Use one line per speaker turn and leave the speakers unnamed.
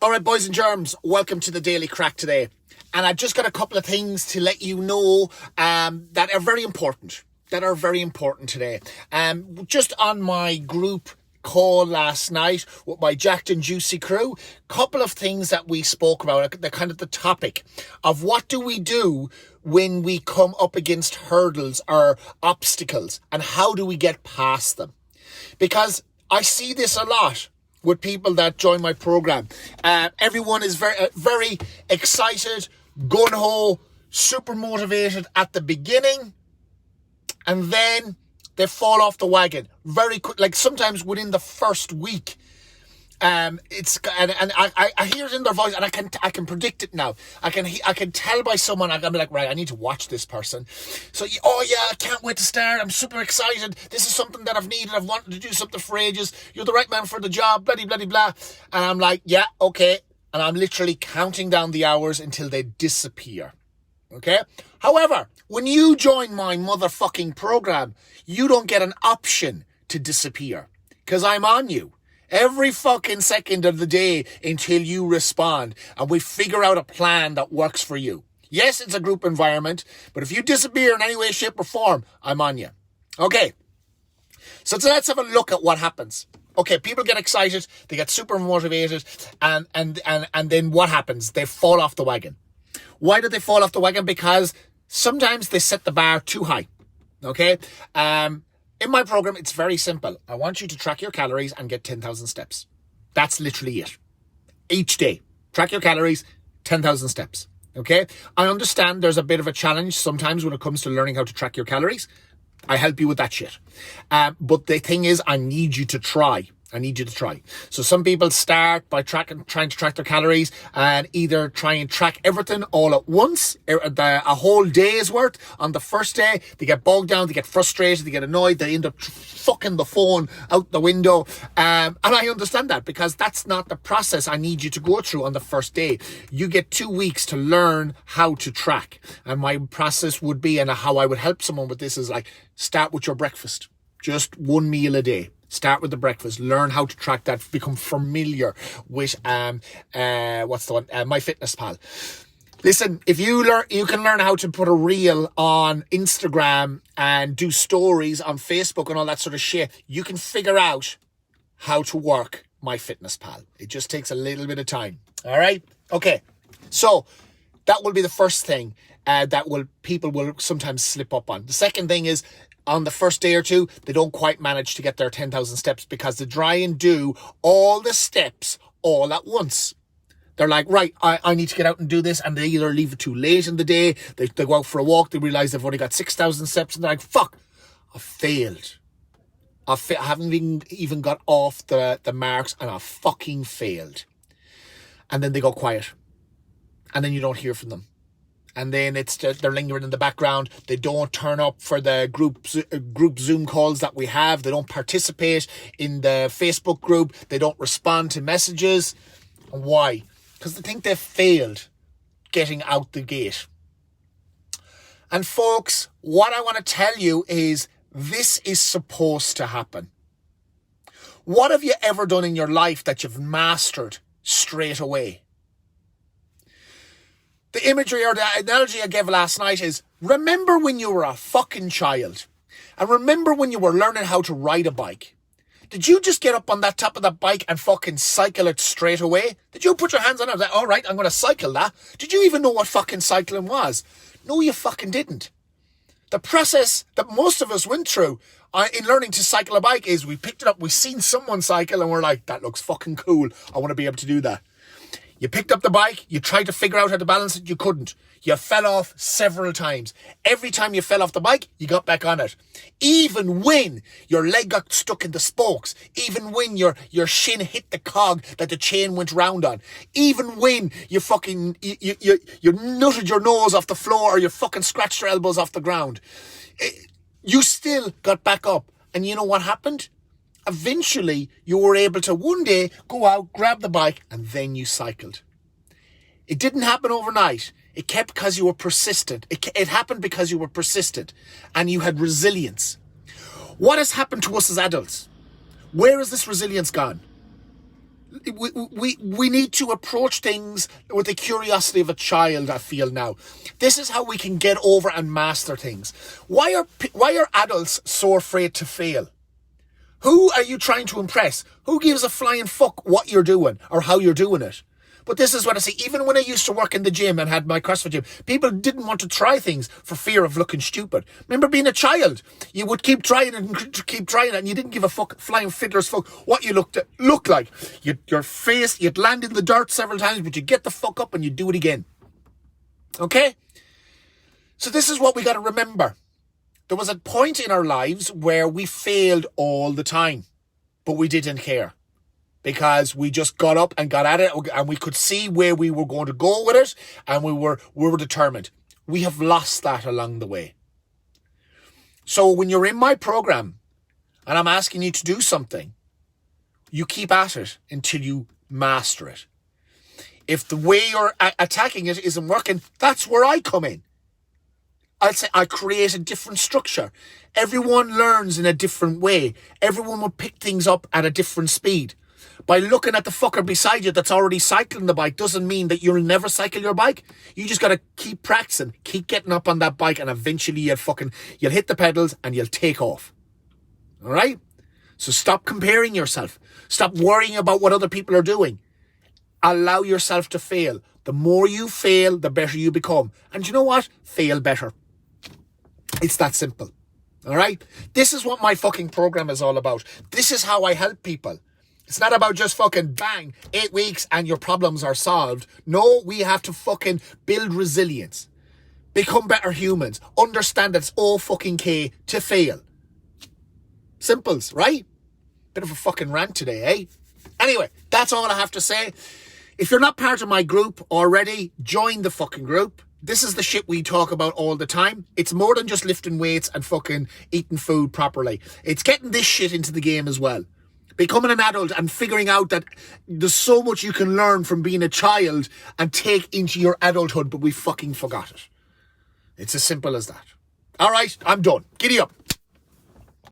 All right, boys and germs, welcome to the Daily Crack today. And I've just got a couple of things to let you know that are very important. Today. Just on my group call last night with my Jacked and Juicy crew, couple of things that we spoke about, the topic of what do we do when we come up against hurdles or obstacles, and how do we get past them? Because I see this a lot with people that join my program. Everyone is very excited, gung-ho, super motivated at the beginning, and then they fall off the wagon very quick. Like sometimes within the first week, I hear it in their voice, and I can predict it now. I can tell by someone. I'm gonna be like, right, I need to watch this person. So, I can't wait to start. I'm super excited. This is something that I've needed. I've wanted to do something for ages. You're the right man for the job. Bloody blah. And I'm like, yeah, okay. And I'm literally counting down the hours until they disappear. Okay. However, when you join my motherfucking program, you don't get an option to disappear, because I'm on you every fucking second of the day until you respond and we figure out a plan that works for you. Yes, it's a group environment, but if you disappear in any way, shape or form, I'm on you. Okay. So let's have a look at what happens. Okay, people get excited, they get super motivated, and then what happens? They fall off the wagon. Why do they fall off the wagon? Because sometimes they set the bar too high. Okay? In my program, it's very simple. I want you to track your calories and get 10,000 steps. That's literally it. Each day. Track your calories, 10,000 steps. Okay? I understand there's a bit of a challenge sometimes when it comes to learning how to track your calories. I help you with that shit. But the thing is, I need you to try. So some people start by trying to track their calories and either try and track everything all at once, a whole day's worth. On the first day, they get bogged down, they get frustrated, they get annoyed, they end up fucking the phone out the window. And I understand that, because that's not the process I need you to go through on the first day. You get 2 weeks to learn how to track. And my process would be, and how I would help someone with this is like, start with your breakfast. Just one meal a day. Start with the breakfast. Learn how to track that. Become familiar with MyFitnessPal. Listen, if you can learn how to put a reel on Instagram and do stories on Facebook and all that sort of shit, you can figure out how to work MyFitnessPal. It just takes a little bit of time. All right? Okay. So that will be the first thing people will sometimes slip up on. The second thing is, on the first day or two, they don't quite manage to get their 10,000 steps because they try and do all the steps all at once. They're like, right, I need to get out and do this, and they either leave it too late in the day, they go out for a walk, they realise they've only got 6,000 steps, and they're like, fuck, I failed. I haven't even got off the marks, and I fucking failed. And then they go quiet. And then you don't hear from them. And then they're lingering in the background. They don't turn up for the group Zoom calls that we have. They don't participate in the Facebook group. They don't respond to messages. And why? Because they think they've failed getting out the gate. And folks, what I want to tell you is this is supposed to happen. What have you ever done in your life that you've mastered straight away? The imagery or the analogy I gave last night is, remember when you were a fucking child? And remember when you were learning how to ride a bike? Did you just get up on that top of that bike and fucking cycle it straight away? Did you put your hands on it and say, all right, I'm going to cycle that? Did you even know what fucking cycling was? No, you fucking didn't. The process that most of us went through in learning to cycle a bike is we picked it up, we seen someone cycle, and we're like, that looks fucking cool. I want to be able to do that. You picked up the bike, you tried to figure out how to balance it, you couldn't. You fell off several times. Every time you fell off the bike, you got back on it. Even when your leg got stuck in the spokes, even when your shin hit the cog that the chain went round on, even when you fucking, you nutted your nose off the floor or you fucking scratched your elbows off the ground, you still got back up. And you know what happened? Eventually, you were able to one day go out, grab the bike, and then you cycled. It didn't happen overnight. It kept because you were persistent. It happened because you were persistent and you had resilience. What has happened to us as adults? Where has this resilience gone? We need to approach things with the curiosity of a child, I feel now. This is how we can get over and master things. Why are adults so afraid to fail? Who are you trying to impress? Who gives a flying fuck what you're doing or how you're doing it? But this is what I say. Even when I used to work in the gym and had my CrossFit gym, people didn't want to try things for fear of looking stupid. Remember being a child? You would keep trying it and you didn't give a fuck, flying fiddler's fuck, what you looked like. Your face, you'd land in the dirt several times, but you'd get the fuck up and you'd do it again. Okay? So this is what we got to remember. There was a point in our lives where we failed all the time, but we didn't care. Because we just got up and got at it and we could see where we were going to go with it and we were determined. We have lost that along the way. So when you're in my program and I'm asking you to do something, you keep at it until you master it. If the way you're attacking it isn't working, that's where I come in. I'd say I create a different structure. Everyone learns in a different way. Everyone will pick things up at a different speed. By looking at the fucker beside you that's already cycling the bike doesn't mean that you'll never cycle your bike. You just got to keep practicing, keep getting up on that bike, and eventually you'll hit the pedals and you'll take off. All right? So stop comparing yourself. Stop worrying about what other people are doing. Allow yourself to fail. The more you fail, the better you become. And you know what? Fail better. It's that simple. All right? This is what my fucking program is all about. This is how I help people. It's not about just fucking bang, 8 weeks and your problems are solved. No, we have to fucking build resilience. Become better humans. Understand that it's all fucking okay to fail. Simples, right? Bit of a fucking rant today, eh? Anyway, that's all I have to say. If you're not part of my group already, join the fucking group. This is the shit we talk about all the time. It's more than just lifting weights and fucking eating food properly. It's getting this shit into the game as well. Becoming an adult and figuring out that there's so much you can learn from being a child and take into your adulthood, but we fucking forgot it. It's as simple as that. All right, I'm done. Giddy up.